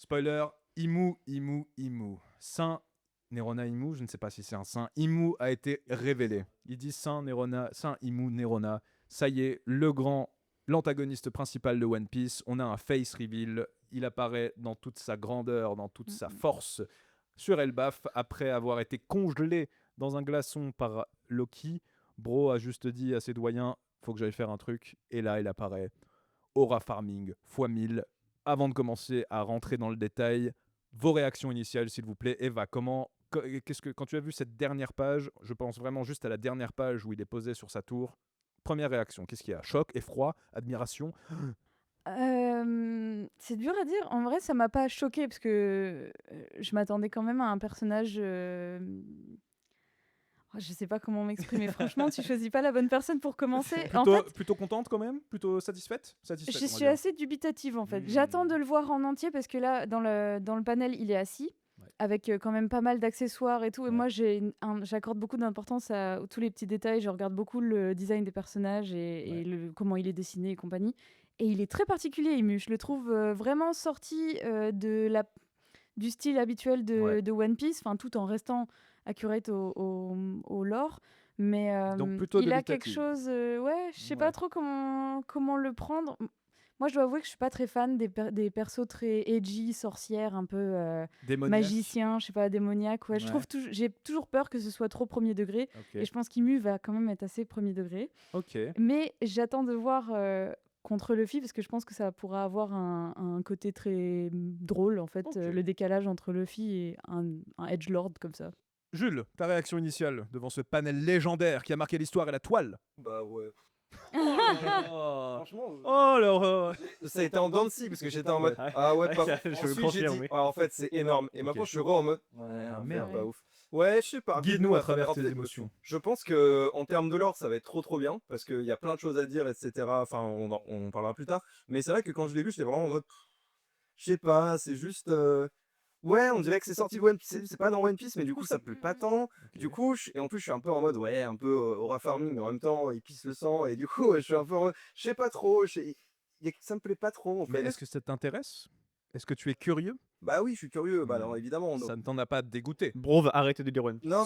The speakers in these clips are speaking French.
Spoiler, Imu. Saint Nerona Imu, je ne sais pas si c'est un saint. Imu a été révélé. Il dit Saint Imu Nerona. Ça y est, l'antagoniste principal de One Piece. On a un face reveal. Il apparaît dans toute sa grandeur, dans toute sa force sur Elbaf après avoir été congelé dans un glaçon par Loki. Bro a juste dit à ses doyens, faut que j'aille faire un truc. Et là, il apparaît. Aura farming x 1000. Avant de commencer à rentrer dans le détail, vos réactions initiales, s'il vous plaît. Eva, quand tu as vu cette dernière page, je pense vraiment juste à la dernière page où il est posé sur sa tour. Première réaction, qu'est-ce qu'il y a? Choc, effroi, admiration? C'est dur à dire. En vrai, ça m'a pas choqué parce que je m'attendais quand même à un personnage. Je sais pas comment m'exprimer. Franchement, tu choisis pas la bonne personne pour commencer. Plutôt contente quand même? Plutôt satisfaite? Je suis assez dubitative en fait. J'attends de le voir en entier parce que là, dans le panel, il est assis. Ouais. Avec quand même pas mal d'accessoires et tout. Et Ouais. moi, j'accorde beaucoup d'importance à tous les petits détails. Je regarde beaucoup le design des personnages et comment il est dessiné et compagnie. Et il est très particulier, Imu. Je le trouve vraiment sorti du style habituel de One Piece, tout en restant accurate au lore. Mais Donc plutôt il a quelque dubitative. chose... je sais pas trop comment le prendre. Moi, je dois avouer que je suis pas très fan des persos très edgy, sorcières, un peu magiciens, je sais pas, démoniaques. Ouais. J'ai toujours peur que ce soit trop premier degré. Okay. Et je pense qu'Imu va quand même être assez premier degré. Okay. Mais j'attends de voir contre Luffy parce que je pense que ça pourra avoir un côté très drôle, en fait, le décalage entre Luffy et un edgelord comme ça. Jules, ta réaction initiale devant ce panel légendaire qui a marqué l'histoire et la toile? Bah ouais. Franchement, alors ça a été en dents de scie parce que j'étais en mode ah ouais, pas ensuite j'ai dit en fait c'est énorme et maintenant je suis en mode merde, pas ouf. Ouais, je sais pas. Guide-nous à travers tes émotions. Je pense que en termes de lore, ça va être trop bien parce qu'il y a plein de choses à dire, etc. Enfin, on parlera plus tard. Mais c'est vrai que quand je l'ai lu, j'étais vraiment en mode, je sais pas, c'est juste, ouais, on dirait que c'est sorti de One Piece, c'est pas dans One Piece, mais du coup ça me plaît pas tant. Du coup, et en plus je suis un peu en mode, ouais, un peu aura farming, mais en même temps il pisse le sang et du coup je suis un peu en mode, je sais pas trop, ça me plaît pas trop en fait. Mais est-ce que ça t'intéresse? Est-ce que tu es curieux? Bah oui, je suis curieux, bah non, évidemment. Ça ne t'en a pas dégoûté? Bro, va arrêter de lire One Piece. Non,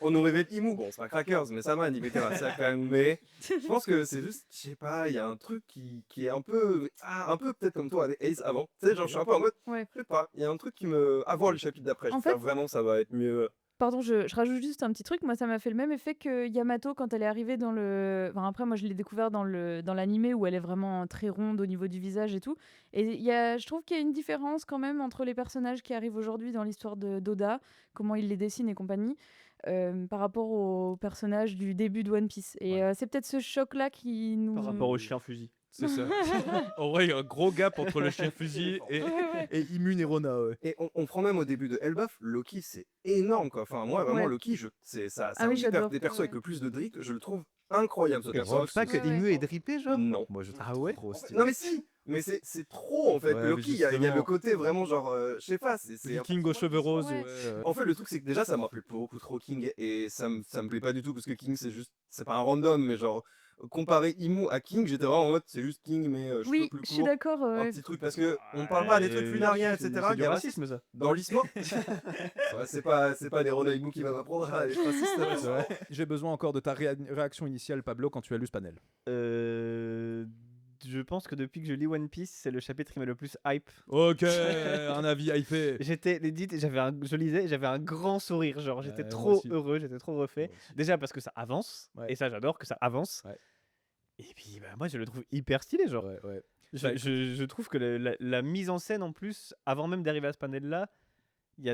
on nous révèle Imu, bon, c'est pas Crackers, mais ça va, il mettait ça quand même. Mais je pense que c'est juste, je sais pas, il y a un truc qui est un peu peut-être comme toi, Ace avant. Tu sais, genre, je suis un peu en mode, je sais pas, il y a un truc qui me. Avant le chapitre d'après, je pense vraiment ça va être mieux. Pardon, je rajoute juste un petit truc. Moi, ça m'a fait le même effet que Yamato quand elle est arrivée dans le... Enfin, après, moi, je l'ai découvert dans l'animé où elle est vraiment très ronde au niveau du visage et tout. Et je trouve qu'il y a une différence quand même entre les personnages qui arrivent aujourd'hui dans l'histoire d'Oda, comment il les dessine et compagnie, par rapport aux personnages du début de One Piece. Et c'est peut-être ce choc-là qui nous... Par rapport au chien fusil. C'est ça. En vrai, il y a un gros gap entre le chien fusil et Imu Nerona. Ouais. Et on prend même au début de Elbaf, Loki, c'est énorme quoi. Enfin, moi, vraiment, Loki, c'est des persos avec le plus de drip, je le trouve incroyable. Je pense pas que Imu est drippé, genre. Non. Moi, je trouve trop stylé. Non, mais si! Mais c'est trop en fait. Loki, il y a le côté vraiment genre, je sais pas. C'est King aux cheveux roses. En fait, le truc, c'est que déjà, ça me rappelle beaucoup trop King et ça me plaît pas du tout parce que King, c'est pas un random, mais genre. Comparer Imu à King, j'étais vraiment en mode c'est juste King mais je peux plus court. Je suis d'accord. Un petit truc parce que on parle pas des trucs lunariens etc. C'est du racisme ça. Dans l'histoire. c'est pas des Ronald Imu qui va m'apprendre à être raciste. J'ai besoin encore de ta réaction initiale, Pablo, quand tu as lu ce panel. Je pense que depuis que je lis One Piece, c'est le chapitre qui m'a le plus hype. Ok, un avis hypé. Je lisais, j'avais un grand sourire, genre j'étais trop heureux, j'étais trop refait. Déjà parce que ça avance, et ça j'adore que ça avance. Ouais. Et puis moi je le trouve hyper stylé, genre. Ouais. Je trouve que la mise en scène en plus, avant même d'arriver à ce panel-là, tu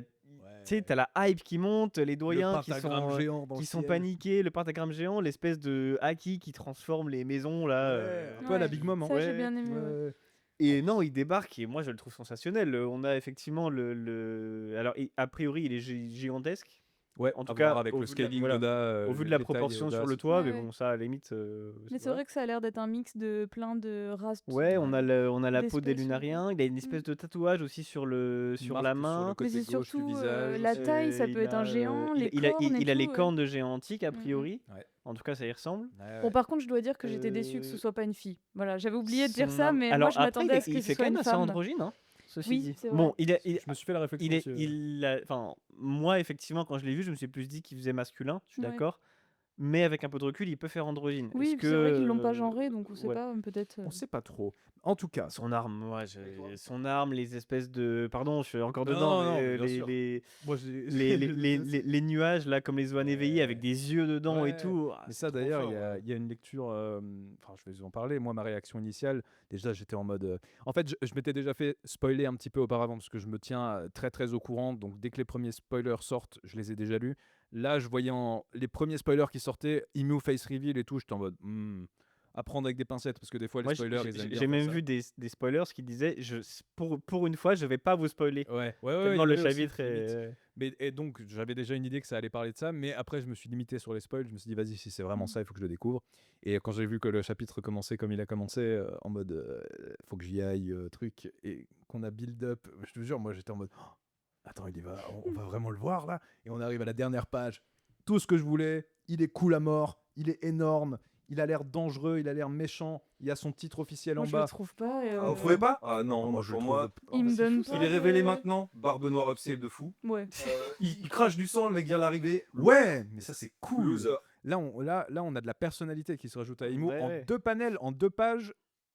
sais, t'as la hype qui monte, les doyens qui sont paniqués, le pentagramme géant, l'espèce de Haki qui transforme les maisons là. Un peu à la Big Mom. Ça, j'ai bien aimé. Et non, il débarque et moi je le trouve sensationnel. On a effectivement alors a priori il est gigantesque. Ouais, en tout cas avec le scaling d'Oda, au vu de la proportion sur le toit, mais bon, ça à la limite. Mais c'est vrai que ça a l'air d'être un mix de plein de races. Ouais, on a la peau des lunariens. Il a une espèce de tatouage aussi sur la main. Mais c'est surtout la taille, ça peut être un géant. Il a les cornes de géant antique a priori. En tout cas, ça y ressemble. Bon, par contre, je dois dire que j'étais déçue que ce soit pas une fille. Voilà, j'avais oublié de dire ça, mais moi je m'attendais à ce que ce soit une femme. Il fait quand même assez androgyne, hein. ceci Oui, dit. c'est vrai. Bon, Je me suis fait la réflexion aussi, enfin, moi, effectivement, quand je l'ai vu, je me suis plus dit qu'il faisait masculin, je suis Ouais. d'accord. Mais avec un peu de recul, il peut faire androgyne. Oui, Est-ce puis c'est vrai qu'ils l'ont que. pas genré, donc on sait Ouais. pas, peut-être. On sait pas trop. En tout cas, Son arme, son arme, les espèces de. Pardon, je suis encore Non, dedans, non, mais bien sûr. moi j'ai les nuages, là, comme les oiseaux éveillés, avec Ouais. des yeux dedans et Ouais. tout. Mais C'est ça trop d'ailleurs, fort, ouais. il y a une lecture, enfin je vais vous en parler, moi ma réaction initiale, déjà j'étais en mode... En fait je m'étais déjà fait spoiler un petit peu auparavant parce que je me tiens très très au courant, donc dès que les premiers spoilers sortent, je les ai déjà lus. Là je voyais les premiers spoilers qui sortaient, Emu face reveal et tout, j'étais en mode... à prendre avec des pincettes parce que des fois les Moi, spoilers ils aiment bien j'ai faire même ça. vu des spoilers qui disaient pour une fois, je vais pas vous spoiler. Ouais, il Tellement y le avait aussi, chapitre limite. est. Mais, et donc, j'avais déjà une idée que ça allait parler de ça, mais après, je me suis limité sur les spoils. Je me suis dit, vas-y, si c'est vraiment ça, il faut que je le découvre. Et quand j'ai vu que le chapitre commençait comme il a commencé, en mode, faut que j'y aille, truc, et qu'on a build up, je te jure, moi, j'étais en mode, oh, attends, on va vraiment le voir là. Et on arrive à la dernière page. Tout ce que je voulais, il est cool à mort, il est énorme, il a l'air dangereux, il a l'air méchant. Il y a son titre officiel Moi, en je le bas. trouve pas. Ah, vous trouvez pas? Ah non, Moi, moi, je pour le moi, trouve. Il me donne il pas est révélé de- maintenant, barbe noire upscale de fou. Ouais. Il crache du sang, le mec vient d'arriver. Ouais, mais ça c'est cool. Loser. Là, on a de la personnalité qui se rajoute à Imo. Ouais, En ouais. 2 panels, en 2 pages,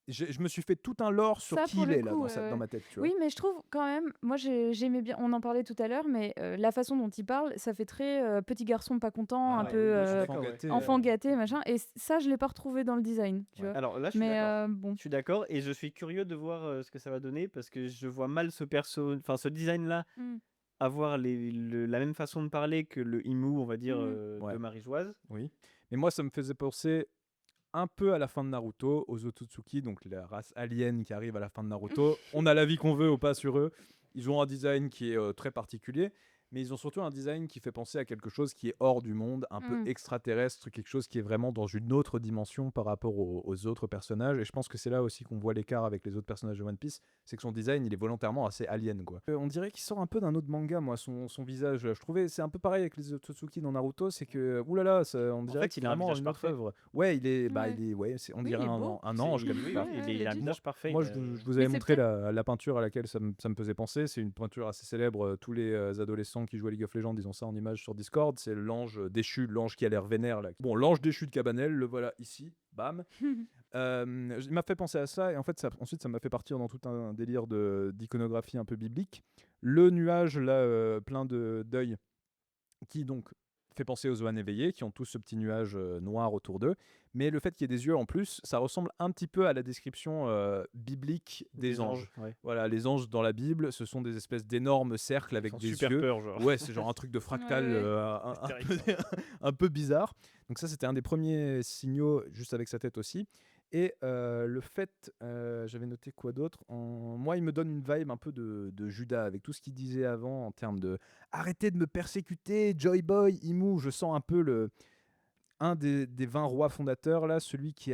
je me suis fait tout un lore sur Ça, qui pour il le est là coup, dans ma tête. Tu vois. Oui, mais je trouve quand même, moi j'aimais bien, on en parlait tout à l'heure, mais la façon dont il parle, ça fait très petit garçon pas content, Ah un ouais, peu oui, je suis d'accord, ouais. enfant gâté, machin. Et ça, je l'ai pas retrouvé dans le design, tu Ouais. vois. Alors là, je suis Mais d'accord. bon, Je suis d'accord et je suis curieux de voir ce que ça va donner parce que je vois mal ce design-là Mm. avoir la même façon de parler que le Imu, on va dire, Ouais. de Marie-Joise. Oui. Mais moi, ça me faisait penser un peu à la fin de Naruto, aux Otsutsuki, donc la race alien qui arrive à la fin de Naruto. On a l'avis qu'on veut ou pas sur eux. Ils ont un design qui est très particulier, mais ils ont surtout un design qui fait penser à quelque chose qui est hors du monde, un peu extraterrestre, quelque chose qui est vraiment dans une autre dimension par rapport aux autres personnages. Et je pense que c'est là aussi qu'on voit l'écart avec les autres personnages de One Piece, c'est que son design, il est volontairement assez alien, quoi. On dirait qu'il sort un peu d'un autre manga, moi, son visage. Je trouvais, c'est un peu pareil avec les Otsutsuki dans Naruto, c'est que, oulala, on dirait fait, que c'est il a un vraiment visage une autre parfait. œuvre. Ouais, Ouais. on Oui, dirait il est beau. un ange quelque Oui, part. il a un legit. visage parfait. Moi, il a- je vous Mais avais c'est montré peut-être- la peinture à laquelle ça me faisait penser. C'est une peinture assez célèbre. Tous les adolescents qui jouent à League of Legends, ils ont ça en image sur Discord. C'est l'ange déchu, l'ange qui a l'air vénère. Là. Bon, l'ange déchu de Cabanel, le voilà ici. Bam. Il m'a fait penser à ça. Et en fait, ensuite, ça m'a fait partir dans tout un délire d'iconographie un peu biblique. Le nuage, là, plein d'œils, qui donc fait penser aux oies éveillés, qui ont tous ce petit nuage noir autour d'eux. Mais le fait qu'il y ait des yeux en plus, ça ressemble un petit peu à la description biblique des anges. ouais. Voilà, les anges dans la Bible, ce sont des espèces d'énormes cercles Ils avec font des super yeux. peur, genre. Ouais, c'est genre un truc de fractal Ouais, ouais. un peu bizarre. Donc ça, c'était un des premiers signaux, juste avec sa tête aussi. Et le fait, j'avais noté quoi d'autre Moi, il me donne une vibe un peu de Judas, avec tout ce qu'il disait avant en termes de « Arrêtez de me persécuter, Joy Boy, Imu ». Je sens un peu un des 20 rois fondateurs, là, celui qui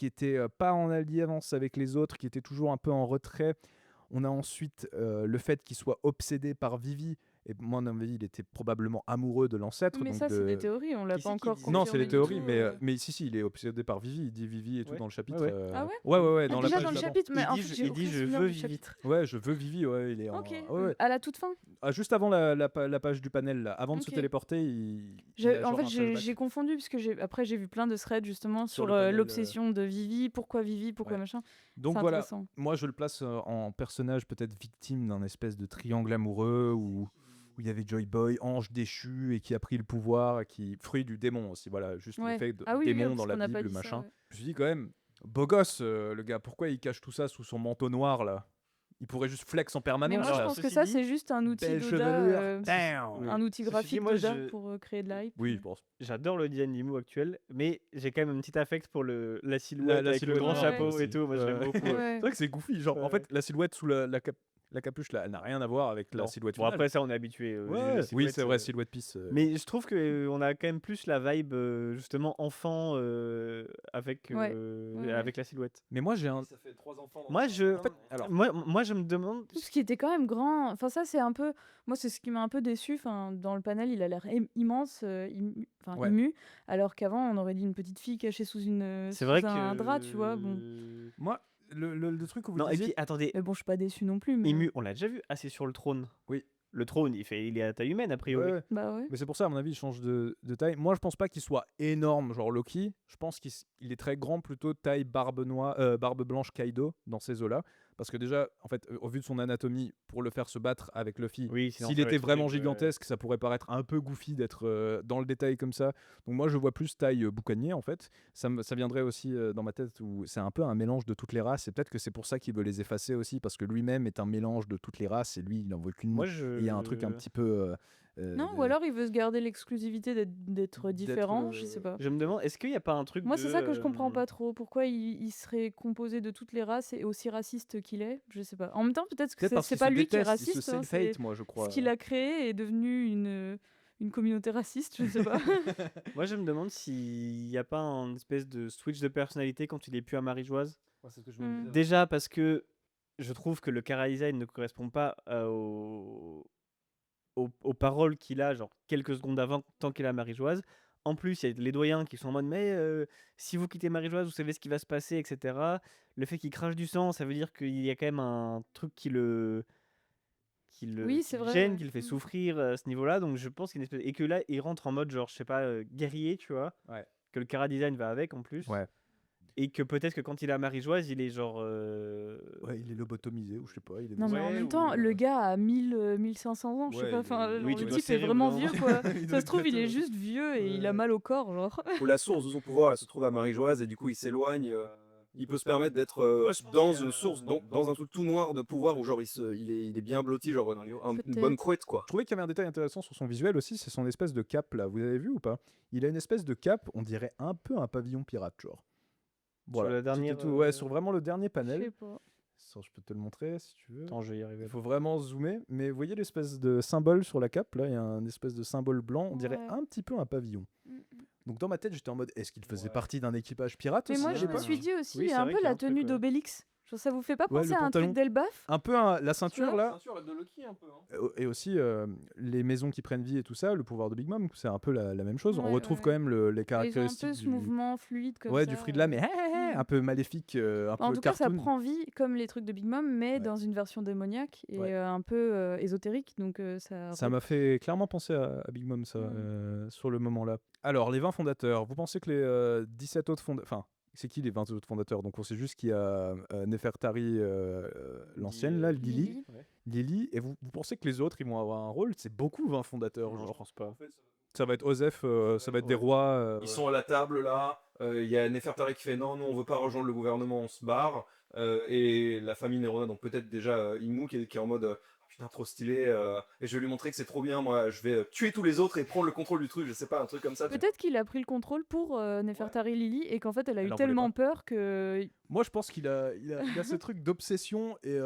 était pas en alliance avec les autres, qui était toujours un peu en retrait. On a ensuite le fait qu'il soit obsédé par Vivi. Et moi, à mon avis, il était probablement amoureux de l'ancêtre. Mais donc ça, c'est de- des théories, on l'a Qui pas c'est qui encore dit ça confirmé. Non, c'est les du théories, tout, mais si, il est obsédé par Vivi. Il dit Vivi et tout Ouais. dans le chapitre. Ah ouais Ah ouais Ouais, Ah, dans déjà la dans page le d'avant. chapitre, mais en Il fait, dit, j'ai il dit aucun je souvenir veux du chapitre. Vivitre. Ouais, je veux Vivi, ouais, il est Ok, ouais, ouais. à la toute fin. Ah, juste avant la page du panel, là. Avant de se Ok. téléporter, il a En genre fait, un j'ai flashback. confondu parce que après j'ai vu plein de threads justement Sur sur le panel, l'obsession de Vivi, pourquoi Ouais. machin. Donc C'est voilà, intéressant. moi je le place en personnage peut-être victime d'un espèce de triangle amoureux où il y avait Joy Boy, ange déchu et qui a pris le pouvoir, fruit du démon aussi. Voilà, juste Ouais. l'effet de Ah oui, oui, démon parce dans la qu'on n'a pas Bible, dit ça, machin. ouais. Je me suis dit quand même, beau gosse le gars, pourquoi il cache tout ça sous son manteau noir là? Il pourrait juste flex en permanence. Mais moi, je là. pense que ceci ça, dit, c'est juste un outil Belle d'Oda, chevelure. Damn. Oui. un outil Ceci dit, graphique moi, d'Oda je- pour créer de l'hype. Oui, je pense. J'adore le design d'Imu actuel, mais j'ai quand même un petit affect pour la silhouette La avec silhouette le grand ouais. chapeau aussi. et tout. Moi, je l'aime Ouais. beaucoup. Ouais. C'est vrai que c'est goofy. Genre, en Ouais. fait, la silhouette sous la capuche là, elle n'a rien à voir avec la Non. silhouette Bon, finale. après, ça, on est habitué. Ouais. Les Oui, silhouettes, c'est vrai, silhouette piece. Mais je trouve qu'on a quand même plus la vibe, justement, enfant avec, Ouais. Ouais. avec la silhouette. Mais moi, j'ai un. Ça fait 3 enfants. Moi, alors- moi, je me demande. Tout ce qui était quand même grand. Enfin, ça, c'est un peu. Moi, c'est ce qui m'a un peu déçu. Enfin, dans le panel, il a l'air immense, Ouais. ému. Alors qu'avant, on aurait dit une petite fille cachée sous C'est vrai un que. drap, tu vois. Bon. Moi, le truc où vous Non, et disiez... puis attendez, Mais bon, je suis pas déçue non plus. Mais... Emu, on l'a déjà vu assis sur le trône. Oui. Le trône, il est à taille humaine, a priori. Ouais. Bah ouais. Mais c'est pour ça, à mon avis, il change de taille. Moi, je pense pas qu'il soit énorme, genre Loki. Je pense qu'il est très grand, plutôt taille barbe blanche Kaido dans ces eaux-là. Parce que déjà, en fait, au vu de son anatomie, pour le faire se battre avec Luffy, Oui, sinon s'il ça va était être vraiment horrible, gigantesque, ça pourrait paraître un peu goofy d'être dans le détail comme ça. Donc moi, je vois plus taille boucanier, en fait. Ça viendrait aussi dans ma tête où c'est un peu un mélange de toutes les races. Et peut-être que c'est pour ça qu'il veut les effacer aussi, parce que lui-même est un mélange de toutes les races et lui, il en veut qu'une. Moi, Et il y a un truc un petit peu. Non, ou alors il veut se garder l'exclusivité d'être différent, je sais pas. Je me demande, est-ce qu'il n'y a pas un truc Moi, de... c'est ça que je comprends pas trop. Pourquoi il serait composé de toutes les races et aussi raciste qu'il est? Je sais pas. En même temps, peut-être que Peut-être c'est parce pas qu'il se lui qui est déteste, il se raciste. hein, self-hate, c'est moi, je crois. ce qu'il a créé est devenu une communauté raciste, je sais pas. Moi, je me demande s'il n'y a pas un espèce de switch de personnalité quand il est plus à Marie-Joise. C'est ce que je me disais. Déjà parce que je trouve que le chara-design ne correspond pas aux paroles qu'il a, genre quelques secondes avant, tant qu'il est à Marie-Joise. En plus, il y a les doyens qui sont en mode mais si vous quittez Marie-Joise, vous savez ce qui va se passer, etc. Le fait qu'il crache du sang, ça veut dire qu'il y a quand même un truc qui le Oui, c'est vrai, gêne, ouais. qui le fait souffrir à ce niveau-là. Donc je pense qu'il y a une espèce... Et que là, il rentre en mode genre, je sais pas, guerrier, tu vois. Ouais. Que le chara-design va avec en plus. Ouais. Et que peut-être que quand il est à Marie-Joise, il est genre... Ouais, il est lobotomisé ou je sais pas. Il est Non, mais en Ouais, même temps, ou- le gars a 1500 ans, je sais Ouais, pas. Enfin, oui, genre, tu le dois type est serrer au vraiment bout d'un vieux, quoi. Il doit Ça se trouve, il est être- juste vieux et il a Ouais. mal au corps, genre. Où la source de son pouvoir, elle se trouve à Marie-Joise et du coup, il s'éloigne. Il peut se permettre d'être dans une source, dans un truc tout noir de pouvoir où genre il est bien blotti, genre une Peut-être. bonne couette quoi. Je trouvais qu'il y avait un détail intéressant sur son visuel aussi, c'est son espèce de cape là. Vous avez vu ou pas? Il a une espèce de cape, on dirait un peu un pavillon pirate, genre. Voilà. la dernière, C'était tout. Ouais, sur vraiment le dernier Je panel. sais pas. Je peux te le montrer si tu veux. Attends, je vais y arriver. Il faut vraiment zoomer, mais vous voyez l'espèce de symbole sur la cape là, il y a un espèce de symbole blanc, on dirait Ouais. un petit peu un pavillon. Mm, mm. Donc dans ma tête, j'étais en mode, est-ce qu'il faisait partie d'un équipage pirate Mais aussi moi, à je me l'époque suis dit aussi, Oui, il y c'est a un vrai peu qu'il y a la un truc, tenue ouais. d'Obélix. Genre, ça vous fait pas Ouais, penser le à un pantalon. truc d'Elbaf? Un peu la ceinture là, Ceinture de Loki un peu. et aussi les maisons qui prennent vie et tout ça, le pouvoir de Big Mom, c'est un peu la même chose. On Ouais, retrouve ouais. quand même les Ils ont un caractéristiques peu ce mouvement fluide comme ouais, ça. du fruit de l'âme, mais Mm. un peu maléfique, un En peu tout cas, ça cartoon. prend vie comme les trucs de Big Mom, mais Ouais. dans une version démoniaque et Ouais. un peu ésotérique. Donc Ça m'a fait clairement penser à Big Mom, ça, sur le moment là. Alors, les 20 fondateurs, vous pensez que les 17 autres fondateurs. Enfin, c'est qui les 20 autres fondateurs? Donc, on sait juste qu'il y a Nefertari, l'ancienne, là, Lily. Lily, et vous pensez que les autres, ils vont avoir un rôle? C'est beaucoup 20 fondateurs, Non, je genre. pense pas. Ça va être Osef, ça va être des ouais. rois. Ils sont à la table là. Il y a Nefertari qui fait non, on veut pas rejoindre le gouvernement, on se barre. Et la famille Nerona, donc peut-être déjà Imu qui est en mode putain trop stylé. Et je vais lui montrer que c'est trop bien. Moi, je vais tuer tous les autres et prendre le contrôle du truc. Je sais pas, un truc comme ça. tu vois. Peut-être qu'il a pris le contrôle pour Nefertari Lily et qu'en fait elle a Elle eu en voulait tellement peur que. Moi, je pense qu'il a ce truc d'obsession et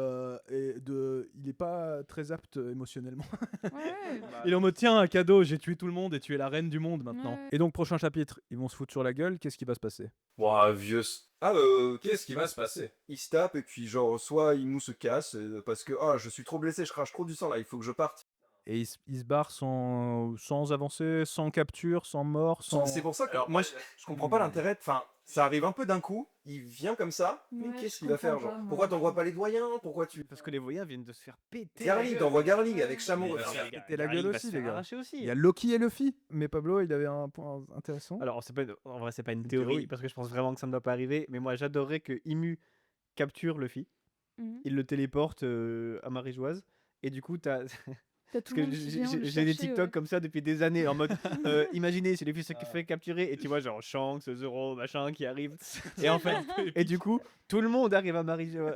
il est pas très apte émotionnellement. Ouais. Il est en mode tiens, un cadeau, j'ai tué tout le monde et tu es la reine du monde maintenant. Ouais. Et donc, prochain chapitre, ils vont se foutre sur la gueule. Qu'est-ce qui va se passer? Ouah, vieux. Ah, qu'est-ce qui va se passer? Il se tape et puis genre soit Imu se casse parce que je suis trop blessé, je crache trop du sang là, il faut que je parte. Et il se barre sans avancer, sans capture, sans mort, sans. C'est pour ça que moi je comprends pas l'intérêt. Enfin, ça arrive un peu d'un coup. Il vient comme ça. Mais Ouais, qu'est-ce je qu'il va faire comprends genre pas, moi. Pourquoi t'envoies pas les doyens? Pourquoi tu Parce que les voyants viennent de se faire péter. Garling, t'envoies Garling avec Chameau. péter la gueule aussi, les gars. Arracher aussi. Il y a Loki et Luffy. Mais Pablo, il avait un point intéressant. Alors, en vrai, c'est pas une Une théorie, théorie. parce que je pense vraiment que ça ne doit pas arriver. Mais moi, j'adorerais que Imu capture Luffy, Mhm. il le téléporte à Marie-Joise, et du coup, t'as. T'as Parce tout que le monde qui vient le j'ai des chercher, TikTok ouais. comme ça depuis des années, en mode imaginez si Luffy se fait capturer, et tu vois, genre Shanks, Zoro, machin qui arrive. Et en fait, et du coup, tout le monde arrive à Marie-Joise.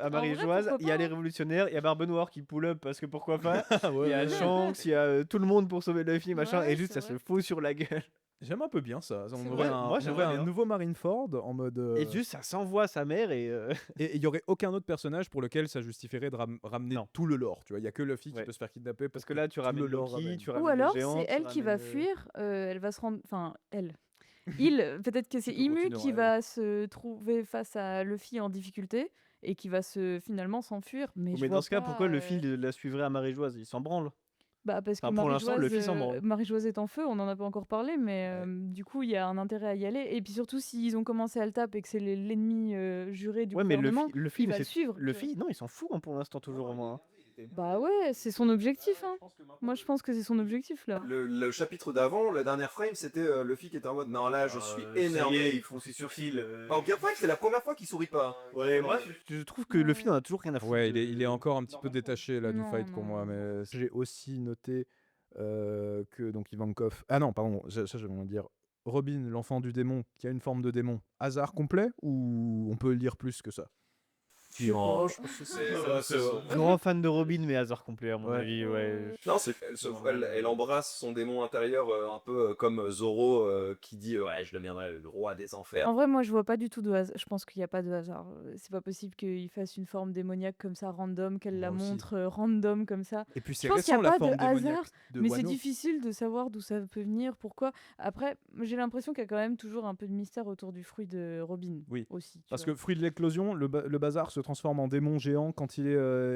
pourquoi Il y a pas, les hein. révolutionnaires, il y a Barbe Noire qui pull up parce que pourquoi pas. Ouais, Il y a ouais. Shanks, il y a tout le monde pour sauver Luffy, machin, Ouais, et juste c'est ça se vrai. fout sur la gueule. J'aime un peu bien ça. On C'est aurait vrai. un, Moi, on j'aimerais aurait un bien. nouveau Marineford en mode. Et juste ça s'envoie sa mère et. Et il y aurait aucun autre personnage pour lequel ça justifierait de ramener Non. tout le lore. Tu vois, il y a que Luffy qui Ouais. peut se faire kidnapper Parce que là, tu tout ramènes le lore Loki, ramène. tu ramènes Ou le alors géant, c'est tu elle qui va ramènes, fuir, elle va se rendre. Enfin, elle. Il, peut-être que c'est peux Imu continuer, qui ouais. va se trouver face à Luffy en difficulté et qui va finalement s'enfuir. Mais, je Mais vois dans ce cas, pas, pourquoi Luffy la suivrait à Marie-Joise? Il s'en branle. Bah, parce que Enfin, pour l'instant, Luffy s'en branle. Marie-Joise est en feu, on n'en a pas encore parlé, mais du coup, il y a un intérêt à y aller. Et puis surtout, s'ils ont commencé à le taper et que c'est l'ennemi juré du Ouais, mais gouvernement, Luffy, il va le suivre. tu vois. Luffy, non, il s'en fout hein, pour l'instant, toujours au moins. Hein. Bah ouais, c'est son objectif. Hein. Moi, je pense que c'est son objectif là. Le chapitre d'avant, la dernière frame, c'était Luffy qui était en mode non, là je suis Ça y énervé. est, ils font ses sourcils. En Gear 5, c'est la première fois qu'il sourit pas. Ouais, moi, Je trouve que Luffy n'en a toujours rien à foutre. Ouais, de- il est encore un petit peu détaché là du Non, fight pour non, moi, non. mais j'ai aussi noté que donc Ivankov. Ah non, pardon, ça je vais dire. Robin, l'enfant du démon, qui a une forme de démon, hasard complet ou on peut lire plus que ça? Oh, Je pense que c'est Grand fan de Robin, mais hasard complet, à mon Ouais. avis. Ouais. Non, elle embrasse son démon intérieur un peu comme Zoro qui dit ouais, je deviendrai le roi des enfers. En vrai, moi, je vois pas du tout de hasard. Je pense qu'il n'y a pas de hasard. C'est pas possible qu'il fasse une forme démoniaque comme ça, random, qu'elle la Moi aussi. montre random comme ça. Et puis Je c'est pense qu'il y récent a la pas forme de hasard, démoniaque de mais c'est Wano. difficile de savoir d'où ça peut venir, pourquoi. Après, j'ai l'impression qu'il y a quand même toujours un peu de mystère autour du fruit de Robin Oui, aussi. Parce que fruit de l'éclosion, le bazar se transforme en démon géant quand il est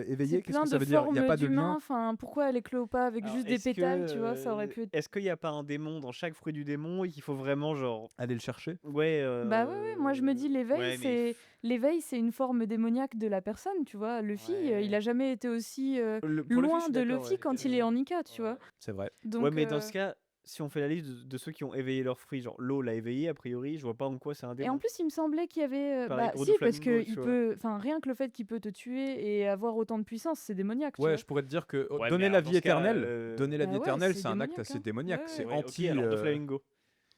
éveillé. c'est Qu'est-ce plein que ça de veut dire? Il n'y a formes pas de d'humains. lien. Enfin, pourquoi elle éclot pas avec Alors, juste des est-ce que, pétales, tu vois? Ça aurait pu être. Est-ce qu'il n'y a pas un démon dans chaque fruit du démon et qu'il faut vraiment, genre. Aller le chercher. Ouais. Bah ouais, moi je me dis ouais, mais- l'éveil, c'est une forme démoniaque de la personne, tu vois. Luffy, Ouais. il a jamais été aussi Pour Luffy, je loin suis de d'accord, Luffy ouais. quand il est en Nika, tu vois. C'est vrai. Donc, Ouais, mais dans ce cas, si on fait la liste de ceux qui ont éveillé leurs fruits, genre l'eau l'a éveillé, a priori, je vois pas en quoi c'est un Et démon. en plus, il me semblait qu'il y avait. Pareil, Bah, gros si, de parce que flamingo, il tu vois. peut. Enfin, rien que le fait qu'il peut te tuer et avoir autant de puissance, c'est démoniaque, tu Ouais, vois. je pourrais te dire que Ouais, donner mais la alors, dans vie ce cas, éternelle, donner la Bah vie ouais, éternelle, c'est c'est un acte démoniaque, assez hein. démoniaque. Ouais, C'est ouais. Ouais, anti. ok, alors de Flamingo.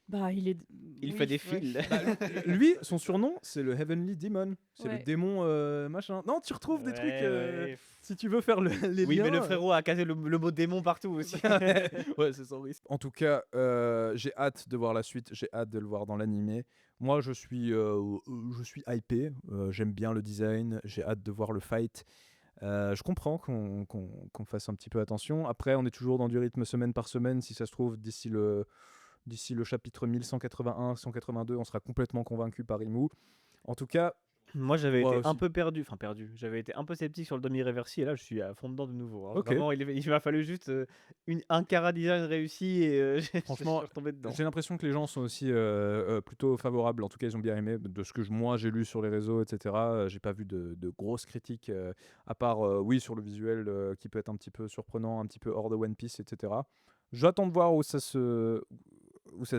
Bah, il est. Il Oui, fait des ouais. fils. Lui, son surnom, c'est le Heavenly Demon. C'est le Ouais. démon machin. Non, tu retrouves des trucs. Ouais. Si tu veux faire les Oui, liens. mais le frérot a cassé le mot démon partout aussi. Ouais, c'est sans risque. En tout cas, j'ai hâte de voir la suite. J'ai hâte de le voir dans l'animé. Moi, je suis hypé. J'aime bien le design. J'ai hâte de voir le fight. Je comprends qu'on fasse un petit peu attention. Après, on est toujours dans du rythme semaine par semaine. Si ça se trouve, d'ici le chapitre 1181, 182, on sera complètement convaincu par Imu. En tout cas, Moi, j'avais Moi été un aussi. peu perdu. Enfin, perdu. J'avais été un peu sceptique sur le demi-reversi et là, je suis à fond dedans de nouveau. Hein. Ok. Vraiment, il m'a fallu juste un chara-design réussi et Franchement, je suis retombé dedans. j'ai l'impression que les gens sont aussi plutôt favorables. En tout cas, ils ont bien aimé. De ce que moi j'ai lu sur les réseaux, etc. J'ai pas vu de grosses critiques, à part oui sur le visuel qui peut être un petit peu surprenant, un petit peu hors de One Piece, etc. J'attends de voir où ça se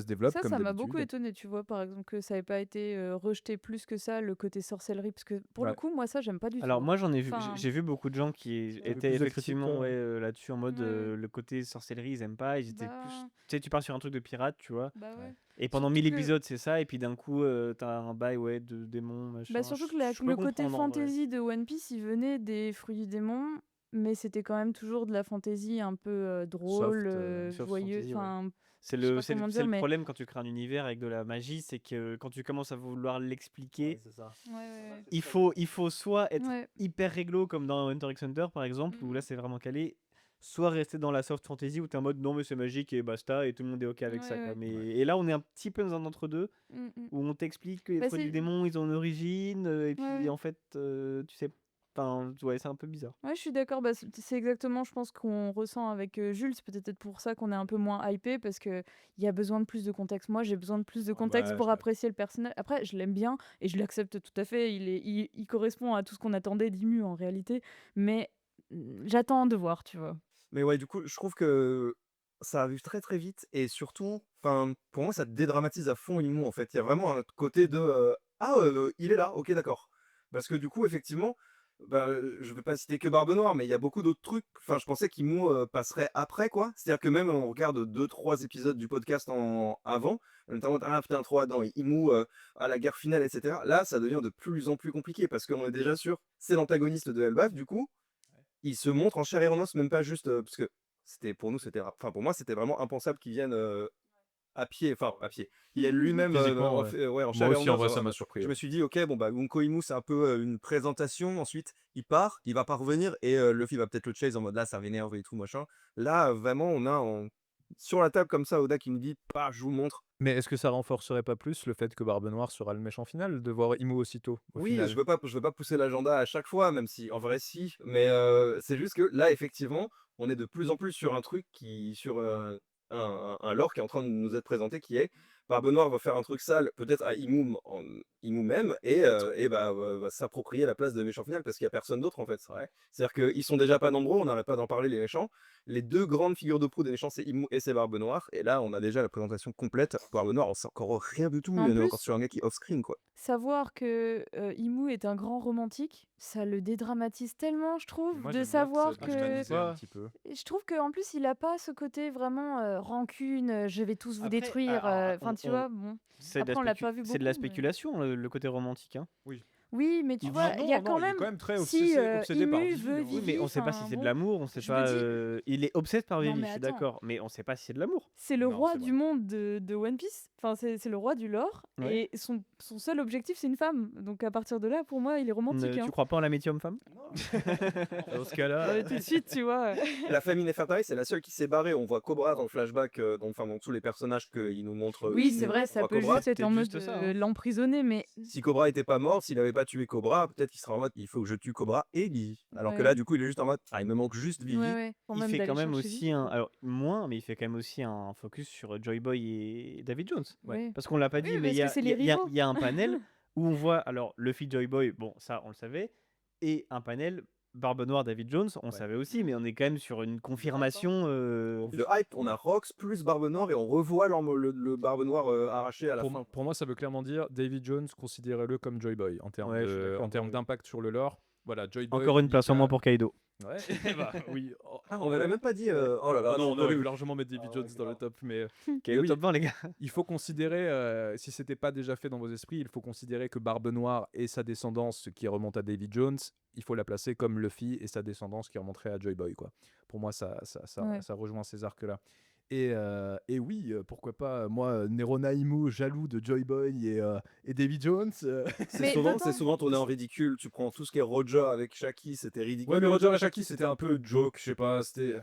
développe. Ça, comme ça m'a beaucoup d'habitude. étonné, tu vois, par exemple, que ça n'ait pas été rejeté plus que ça, le côté sorcellerie, parce que pour le Ouais. coup, moi, ça, j'aime pas du tout. Alors moi j'en ai vu, Enfin, j'ai vu beaucoup de gens qui peu étaient plus de effectivement critiques, là-dessus en mode Ouais. le côté sorcellerie ils aiment pas, ils étaient Bah. plus, tu sais tu pars sur un truc de pirate tu vois, Bah ouais. et pendant Surtout 1000 que- épisodes c'est ça et puis d'un coup t'as un bail de démons machin. Bah surtout que Je peux le côté comprendre, en vrai. fantasy de One Piece, il venait des fruits du démon, mais c'était quand même toujours de la fantasy un peu drôle, soft joyeuse. fantasy, ouais. Enfin, C'est je sais le, pas c'est le, comment c'est dire, le mais- problème quand tu crées un univers avec de la magie, c'est que quand tu commences à vouloir l'expliquer, c'est ça. ouais, il faut soit être ouais. hyper réglo comme dans Hunter x Hunter par exemple, où Mhm. là c'est vraiment calé, soit rester dans la soft fantasy où t'es en mode non mais c'est magique et basta et tout le monde est ok avec ça Ouais, quoi. ouais. Mais, et là on est un petit peu dans un entre-deux Mm, mm. où on t'explique que les Bah, fruits du c'est- démon ils ont une origine et puis Ouais, ouais. en fait tu sais, enfin ouais c'est un peu bizarre. Ouais, je suis d'accord. Bah, c'est exactement, je pense, qu'on ressent avec Jules. C'est peut-être pour ça qu'on est un peu moins hypé, parce qu'il y a besoin de plus de contexte. Moi, j'ai besoin de plus de contexte ouais, pour je- apprécier le personnage. Après, je l'aime bien et je l'accepte tout à fait. Il correspond à tout ce qu'on attendait d'Imu en réalité. Mais j'attends de voir, tu vois. Mais ouais, du coup, je trouve que ça arrive très très vite et surtout, enfin, pour moi, ça dédramatise à fond Imu en fait. Il y a vraiment un côté de ah, il est là, ok, d'accord. Parce que du coup, effectivement, bah, je vais pas citer que Barbe Noire, mais il y a beaucoup d'autres trucs. Enfin, je pensais qu'Imu passerait après quoi. C'est-à-dire que même on regarde 2-3 épisodes du podcast en avant, notamment ah putain trop hâte, non, Imu à la guerre finale, etc. Là, ça devient de plus en plus compliqué parce qu'on est déjà sûr, c'est l'antagoniste de Elbaf, du coup il se montre en chair et en os, même pas juste parce que pour nous, enfin pour moi, c'était vraiment impensable qu'il vienne à pied, il vienne lui-même Physiquement, ouais, en Moi chair et en aussi, en os. vrai, ça m'a surpris. Je ouais. me suis dit, ok, bon bah Unko Imu, c'est un peu une présentation. Ensuite, il part, il va pas revenir et Luffy va peut-être le chase en mode là, ça m'énerve et tout machin. Là, vraiment, on a sur la table comme ça, Oda qui nous dit, bah, je vous montre. Mais est-ce que ça renforcerait pas plus le fait que Barbe Noire sera le méchant final de voir Imu aussitôt au Oui, final? je veux pas pousser l'agenda à chaque fois, même si en vrai si, mais c'est juste que là effectivement, on est de plus en plus sur un truc sur un lore qui est en train de nous être présenté qui est Barbe Noire va faire un truc sale, peut-être à Imu même, et va s'approprier la place de méchant final parce qu'il y a personne d'autre en fait. C'est-à-dire qu'ils sont déjà pas nombreux, on n'arrête pas d'en parler les méchants. Les deux grandes figures de proue des méchants, c'est Imu et c'est Barbe Noire. Et là, on a déjà la présentation complète. Barbe Noire, on sait encore rien du tout. En On est plus, encore sur un gars qui est off-screen, quoi. savoir que Imu est un grand romantique, ça le dédramatise tellement, je trouve, Moi, de j'aime bien savoir que que. ça humanisé un Ouais. petit peu. Et je trouve qu'en plus, il a pas ce côté vraiment rancune, je vais tous vous Après, détruire. alors, Enfin, tu vois, bon. c'est de la Après, on l'a pas vu c'est de la beaucoup, mais. spéculation, le côté romantique. Hein. Oui, mais tu vois, il y a quand il est même. quand même très Si obsédé par Imu Vivi, veut hein. Oui, mais Vivi, on sait pas si enfin c'est de bon. l'amour, on sait Je me pas. dis. Il est obsédé par Non, Vivi, mais je suis attends. d'accord, mais on sait pas si c'est de l'amour. C'est le Non, roi c'est du vrai. monde de One Piece. Enfin, c'est le roi du lore. Ouais. Et son seul objectif, c'est une femme. Donc à partir de là, pour moi, il est romantique. Tu Hein. crois pas en l'amitié homme-femme? Dans ce cas-là, Tout de suite, tu vois. La famille Nefertari, c'est la seule qui s'est barrée. On voit Cobra dans le flashback, dans tous les personnages qu'il nous montre. Oui, il c'est nous vrai, montre, on ça voit peut Cobra. juste être en peut-être mode juste ça, hein. l'emprisonner, mais. Si Cobra était pas mort, s'il avait pas tué Cobra, peut-être qu'il serait en mode il faut que je tue Cobra et Vivi. Alors que Ouais. là, du coup, il est juste en mode il me manque juste Vivi. Ouais. Pour Il même fait d'aller quand même chercher aussi Vivi, un. quoi. Alors, moins, mais il fait quand même aussi un focus sur Joy Boy et David Jones. Ouais. Parce qu'on l'a pas dit, Oui, mais parce il y que a, c'est il y les a- rivaux. il y a un panel où on voit alors Luffy Joy Boy, bon, ça on le savait, et un panel Barbe Noire David Jones, on savait aussi, mais on est quand même sur une confirmation. Le hype, on a Rox plus Barbe Noire et on revoit le Barbe Noire arraché à la fin. pour moi, ça veut clairement dire David Jones, considérez-le comme Joy Boy en termes Ouais, je suis d'accord, en termes oui. d'impact sur le lore. Voilà, Joy Boy. Encore une place en moins pour Kaido. Ouais, bah oui. On avait même pas dit. Oh là là, non, on c'est aurait pu horrible. largement mettre David Jones dans le top, mais Kaido oui. top 20, les gars. il faut considérer, si c'était pas déjà fait dans vos esprits, il faut considérer que Barbe Noire et sa descendance qui remonte à David Jones, il faut la placer comme Luffy et sa descendance qui remonterait à Joy Boy, quoi. Pour moi, ça Ouais. rejoint ces arcs-là. Et oui, pourquoi pas, moi, Nerona Imu, jaloux de Joy Boy et David Jones. Mais C'est souvent tourné en ridicule. Tu prends tout ce qui est Roger avec Shaki, c'était ridicule. Ouais, mais Roger et Shaki, c'était un peu joke, je sais pas, c'était.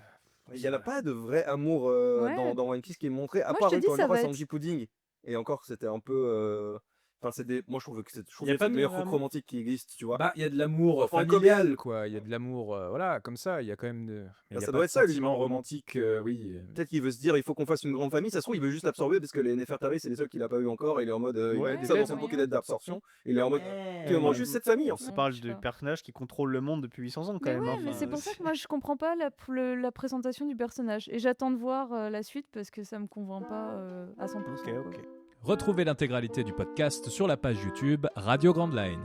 Il n'y en a pas de vrai amour Ouais. dans One Piece qui est montré, à Moi, part je te dis, quand ça on voit va Sanji Pudding. Et encore, c'était un peu. Enfin, moi, je trouve que c'est Y a pas le de meilleur vrai truc amour. romantique qui existe, tu vois. Bah, il y a de l'amour En familial, quoi. Il y a de l'amour, voilà, comme ça. Il y a quand même de. Mais il y a ça pas doit de être ça, lui, sentiment le romantique, oui. Peut-être qu'il veut se dire, il faut qu'on fasse une grande famille. Ça se trouve, il veut juste l'absorber parce que les Nefertari, c'est les seuls qu'il a pas eu encore. Et il est en mode. Ouais, il a ça dans peut-être. son Pokédex d'absorption. Il est en mode. Comment juste cette famille, en fait. On Ouais, parle je sais de pas. personnages qui contrôlent le monde depuis 800 ans quand Mais même. ouais, hein. mais Enfin, c'est pour ça que moi, je comprends pas la présentation du personnage. Et j'attends de voir la suite parce que ça me convainc pas à 100%. Ok, quoi. ok. Retrouvez l'intégralité du podcast sur la page YouTube Radio Grand Line.